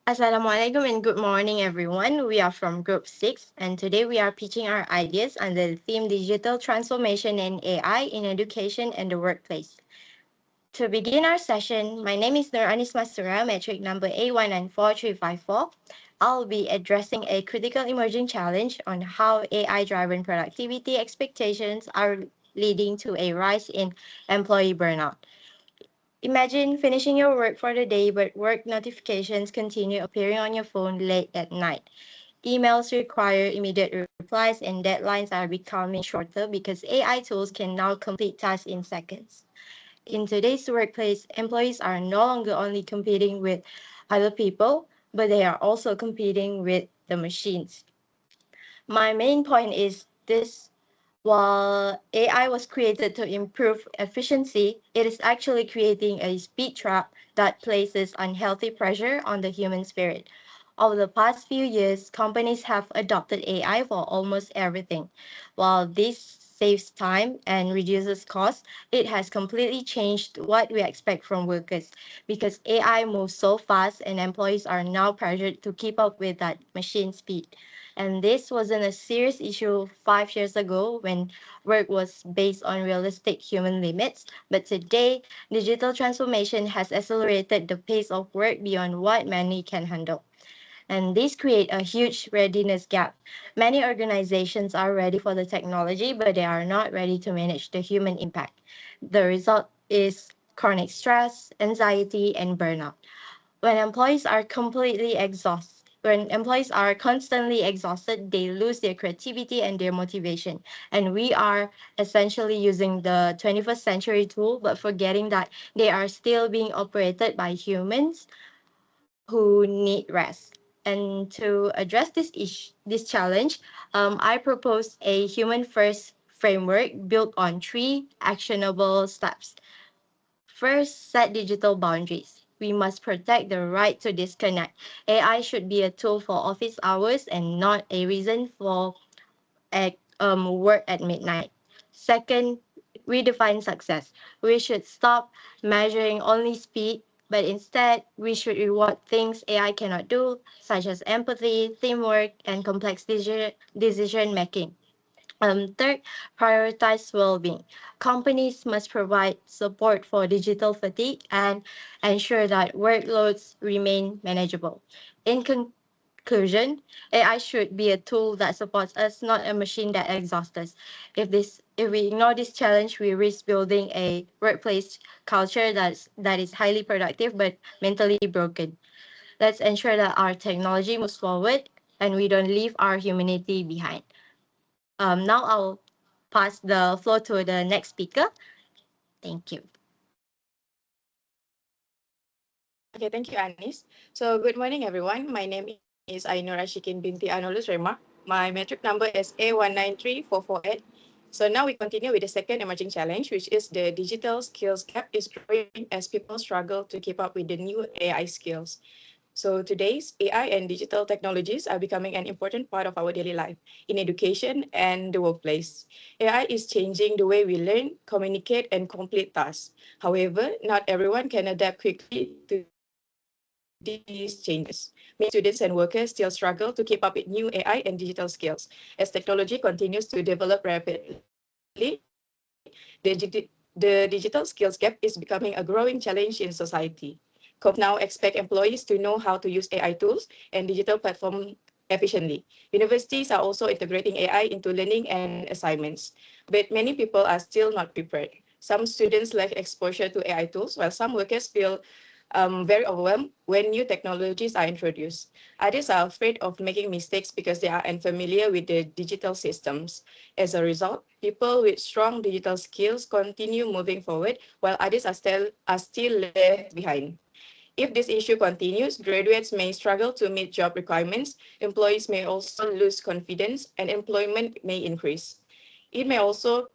Assalamualaikum and good morning, everyone. We are from Group 6, and today we are pitching our ideas under the theme Digital Transformation and AI in Education and the Workplace. To begin our session, my name is Nur Anis Masura, metric number A194354. I'll be addressing a critical emerging challenge on how AI-driven productivity expectations are leading to a rise in employee burnout. Imagine finishing your work for the day, but work notifications continue appearing on your phone late at night. Emails require immediate replies, and deadlines are becoming shorter because AI tools can now complete tasks in seconds. In today's workplace, employees are no longer only competing with other people, but they are also competing with the machines. My main point is this: while AI was created to improve efficiency, it is actually creating a speed trap that places unhealthy pressure on the human spirit. Over the past few years, companies have adopted AI for almost everything. While this saves time and reduces costs, it has completely changed what we expect from workers because AI moves so fast and employees are now pressured to keep up with that machine speed. And this wasn't a serious issue 5 years ago when work was based on realistic human limits. But today, digital transformation has accelerated the pace of work beyond what many can handle. And this create a huge readiness gap. Many organizations are ready for the technology, but they are not ready to manage the human impact. The result is chronic stress, anxiety, and burnout. When employees are constantly exhausted, they lose their creativity and their motivation. And we are essentially using the 21st century tool, but forgetting that they are still being operated by humans who need rest. And to address this challenge, I propose a human first framework built on three actionable steps. First, set digital boundaries. We must protect the right to disconnect. AI should be a tool for office hours and not a reason for work at midnight. Second, redefine success. We should stop measuring only speed, but instead, we should reward things AI cannot do, such as empathy, teamwork, and complex decision making. Third, prioritize well-being. Companies must provide support for digital fatigue and ensure that workloads remain manageable. In conclusion, AI should be a tool that supports us, not a machine that exhausts us. If we ignore this challenge, we risk building a workplace culture that is highly productive but mentally broken. Let's ensure that our technology moves forward and we don't leave our humanity behind. Now I'll pass the floor to the next speaker. Thank you. Okay, thank you, Anis. So, good morning, everyone. My name is Ainur Ashikin binti Anolus Rema. My metric number is A193448. So now we continue with the second emerging challenge, which is the digital skills gap is growing as people struggle to keep up with the new AI skills. So today's AI and digital technologies are becoming an important part of our daily life in education and the workplace. AI is changing the way we learn, communicate, and complete tasks. However, not everyone can adapt quickly to these changes. Many students and workers still struggle to keep up with new AI and digital skills. As technology continues to develop rapidly, the digital skills gap is becoming a growing challenge in society. Companies now expect employees to know how to use AI tools and digital platform efficiently. Universities are also integrating AI into learning and assignments, but many people are still not prepared. Some students lack exposure to AI tools, while some workers feel very overwhelmed when new technologies are introduced. Others are afraid of making mistakes because they are unfamiliar with the digital systems. As a result, people with strong digital skills continue moving forward, while others are still left behind. If this issue continues, graduates may struggle to meet job requirements, employees may also lose confidence, and employment may increase. It may also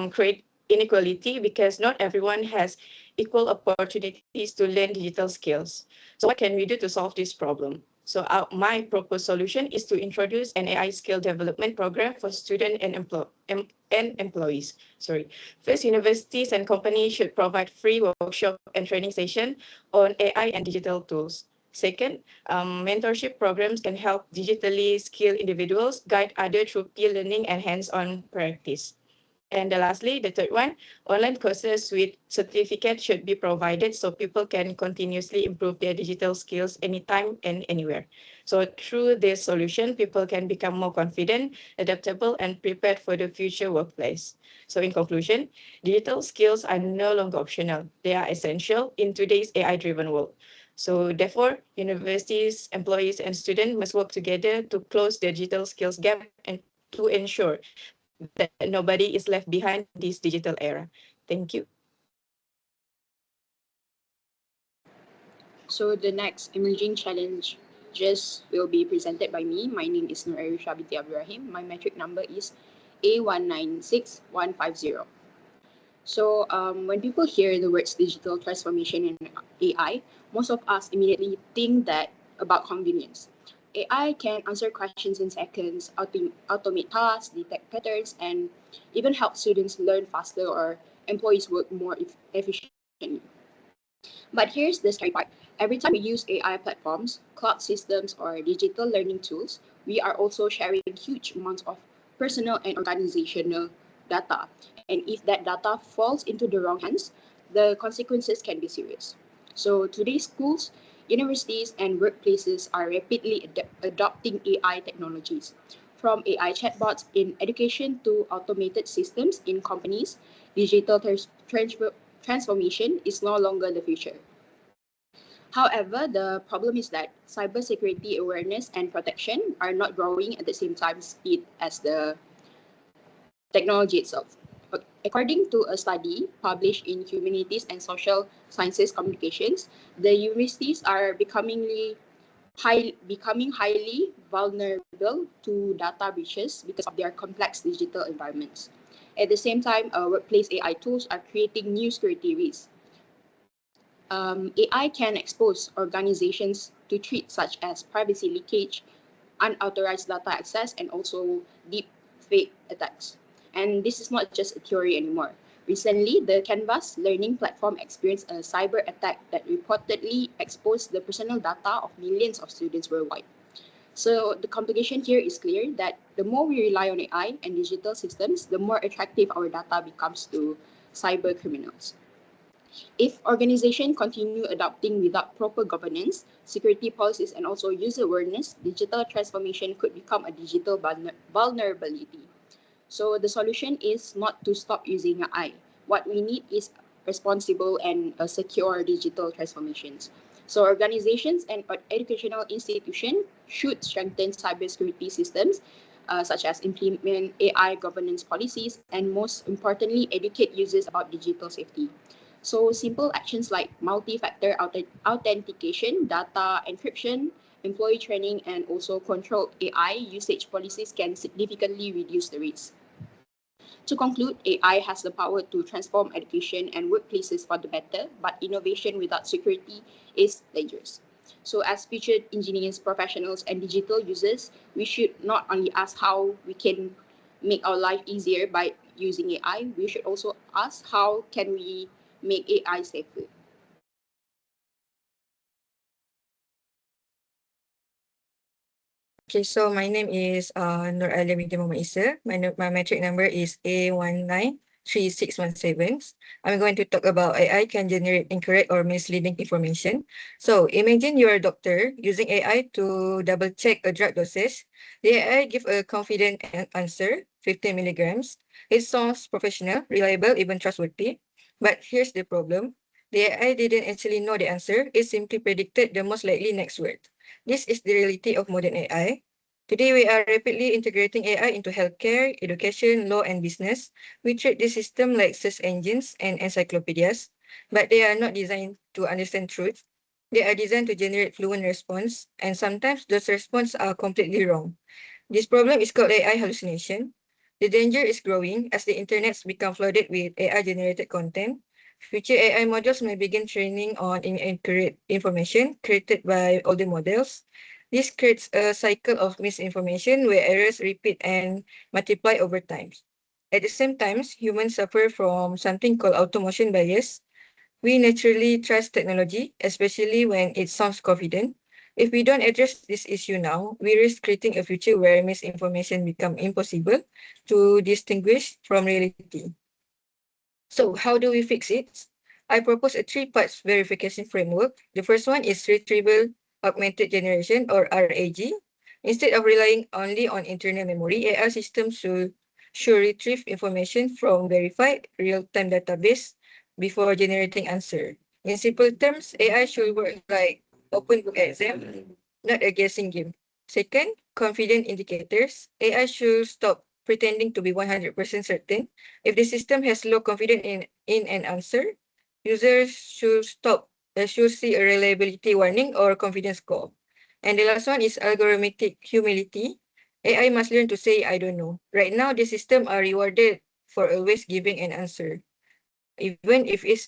create inequality because not everyone has equal opportunities to learn digital skills. So what can we do to solve this problem? So my proposed solution is to introduce an AI skill development program for students and employees. Sorry. First, universities and companies should provide free workshop and training session on AI and digital tools. Second, mentorship programs can help digitally skilled individuals guide others through peer learning and hands-on practice. And lastly, the third one, online courses with certificate should be provided so people can continuously improve their digital skills anytime and anywhere. So through this solution, people can become more confident, adaptable, and prepared for the future workplace. So in conclusion, digital skills are no longer optional. They are essential in today's AI-driven world. So therefore, universities, employees, and students must work together to close the digital skills gap and to ensure that nobody is left behind in this digital era. Thank you. So the next emerging challenge just will be presented by me. My name is Nur Arisha binti Ibrahim. My metric number is A196150. So when people hear the words digital transformation and AI, most of us immediately think that about convenience. AI can answer questions in seconds, automate tasks, detect patterns, and even help students learn faster or employees work more efficiently. But here's the scary part. Every time we use AI platforms, cloud systems, or digital learning tools, we are also sharing huge amounts of personal and organizational data. And if that data falls into the wrong hands, the consequences can be serious. So today's schools, universities, and workplaces are rapidly adopting AI technologies. From AI chatbots in education to automated systems in companies, digital transformation is no longer the future. However, the problem is that cybersecurity awareness and protection are not growing at the same time speed as the technology itself. According to a study published in Humanities and Social Sciences Communications, the universities are becoming highly vulnerable to data breaches because of their complex digital environments. At the same time, workplace AI tools are creating new security risks. AI can expose organizations to threats such as privacy leakage, unauthorized data access, and also deep fake attacks. And this is not just a theory anymore. Recently, the Canvas learning platform experienced a cyber attack that reportedly exposed the personal data of millions of students worldwide. So the complication here is clear that the more we rely on AI and digital systems, the more attractive our data becomes to cyber criminals. If organizations continue adopting without proper governance, security policies, and also user awareness, digital transformation could become a digital vulnerability. So the solution is not to stop using AI. What we need is responsible and secure digital transformations. So organizations and educational institutions should strengthen cybersecurity systems, such as implement AI governance policies, and most importantly, educate users about digital safety. So simple actions like multi-factor authentication, data encryption, employee training, and also controlled AI usage policies can significantly reduce the risk. To conclude, AI has the power to transform education and workplaces for the better, but innovation without security is dangerous. So as future engineers, professionals, and digital users, we should not only ask how we can make our life easier by using AI, we should also ask how can we make AI safer. Okay, so my name is Nur Alia binti Muhammad Isa. My metric number is A193617. I'm going to talk about AI can generate incorrect or misleading information. So imagine you're a doctor using AI to double check a drug dosage. The AI give a confident answer, 15 milligrams. It sounds professional, reliable, even trustworthy. But here's the problem. The AI didn't actually know the answer. It simply predicted the most likely next word. This is the reality of modern AI. Today, we are rapidly integrating AI into healthcare, education, law, and business. We treat this system like search engines and encyclopedias, but they are not designed to understand truth. They are designed to generate fluent response, and sometimes those responses are completely wrong. This problem is called AI hallucination. The danger is growing as the internet becomes flooded with AI-generated content. Future AI models may begin training on inaccurate information created by older models. This creates a cycle of misinformation where errors repeat and multiply over time. At the same time, humans suffer from something called automation bias. We naturally trust technology, especially when it sounds confident. If we don't address this issue now, we risk creating a future where misinformation become impossible to distinguish from reality. So how do we fix it? I propose a three-parts verification framework. The first one is retrieval augmented generation or RAG. Instead of relying only on internal memory, AI systems should retrieve information from verified real-time database before generating answer. In simple terms, AI should work like open book exam, not a guessing game. Second, confident indicators. AI should stop pretending to be 100% certain. If the system has low confidence in an answer, users should see a reliability warning or confidence score. And the last one is algorithmic humility. AI must learn to say, I don't know. Right now, the system are rewarded for always giving an answer, even if it's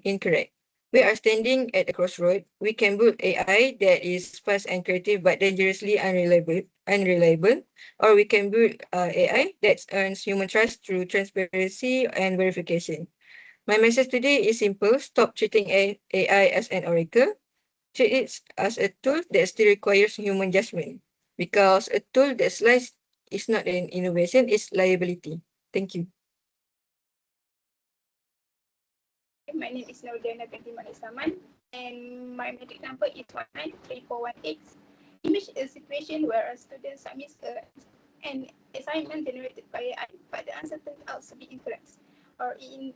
incorrect. We are standing at a crossroad. We can build AI that is fast and creative but dangerously unreliable, or we can build AI that earns human trust through transparency and verification. My message today is simple. Stop treating AI as an oracle. Treat it as a tool that still requires human judgment, because a tool that lies is not an innovation, it's liability. Thank you. My name is Nordana binti Manisaman, and my metric number is 193418. Image a situation where a student submits an assignment generated by AI, but the answer turns out to be incorrect. Or in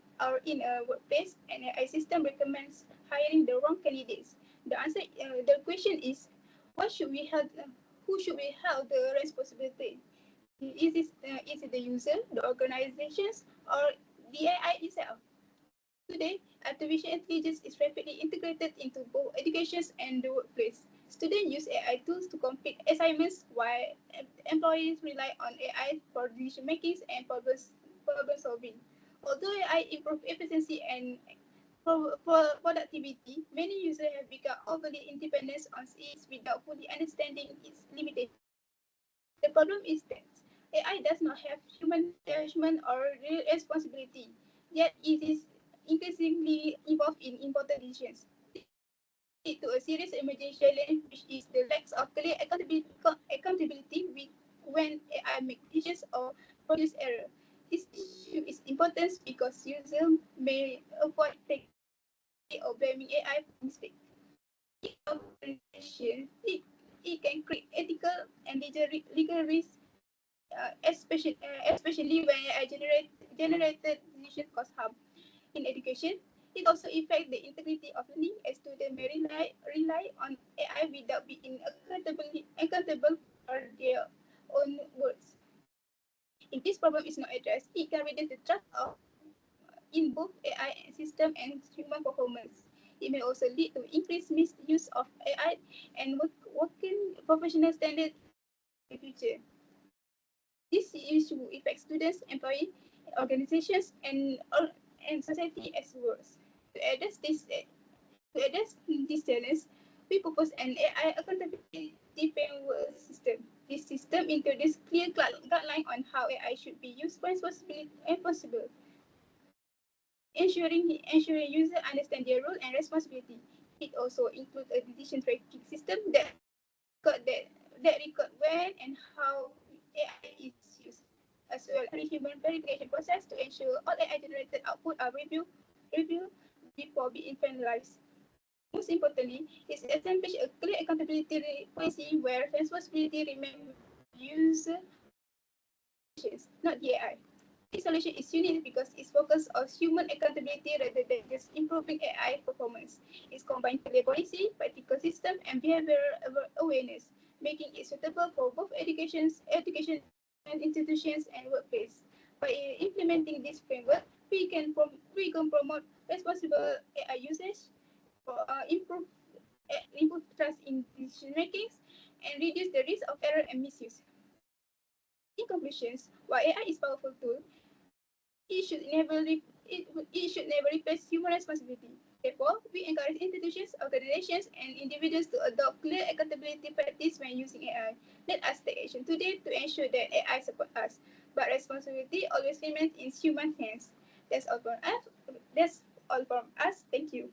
a workplace, an AI system recommends hiring the wrong candidates. The question is, what should we hold, who should we hold the responsibility? Is it the user, the organizations, or the AI itself? Today, artificial intelligence is rapidly integrated into both education and the workplace. Students use AI tools to complete assignments, while employees rely on AI for decision making and problem solving. Although AI improves efficiency and productivity, many users have become overly independent on it without fully understanding its limitations. The problem is that AI does not have human judgment or real responsibility, yet it is increasingly involved in important decisions. This leads to a serious emerging challenge, which is the lack of clear accountability when AI makes decisions or produce error. This issue is important because users may avoid taking responsibility or blaming AI for mistakes. Without regulation, it can create ethical and legal risks, especially when AI generated decisions cause harm. In education, it also affects the integrity of learning, as students may rely on AI without being accountable for their own words. If this problem is not addressed, it can reduce the trust in both AI system and human performance. It may also lead to increased misuse of AI and working professional standards in the future. This issue affects students, employees, organizations, and society as well. To address this challenge, we propose an AI accountability framework system. This system introduces clear guidelines on how AI should be used responsibly and possible, ensuring users understand their role and responsibility. It also includes a decision tracking system that record when and how AI is used, as well as a human verification process to ensure all AI generated output are reviewed before being finalized. Most importantly, is establish a clear accountability policy where responsibility remains with the user organizations, not the AI. This solution is unique because it's focused on human accountability rather than just improving AI performance. It's combined clear policy, practical system, and behavioral awareness, making it suitable for both education institutions, and workplace. By implementing this framework, we can promote responsible AI usage, improve trust in decision making, and reduce the risk of error and misuse. In conclusion, while AI is a powerful tool, it should never replace human responsibility. Therefore, we encourage institutions, organizations, and individuals to adopt clear accountability practice when using AI. Let us take action today to ensure that AI supports us, but responsibility always remains in human hands. That's all from us. Thank you.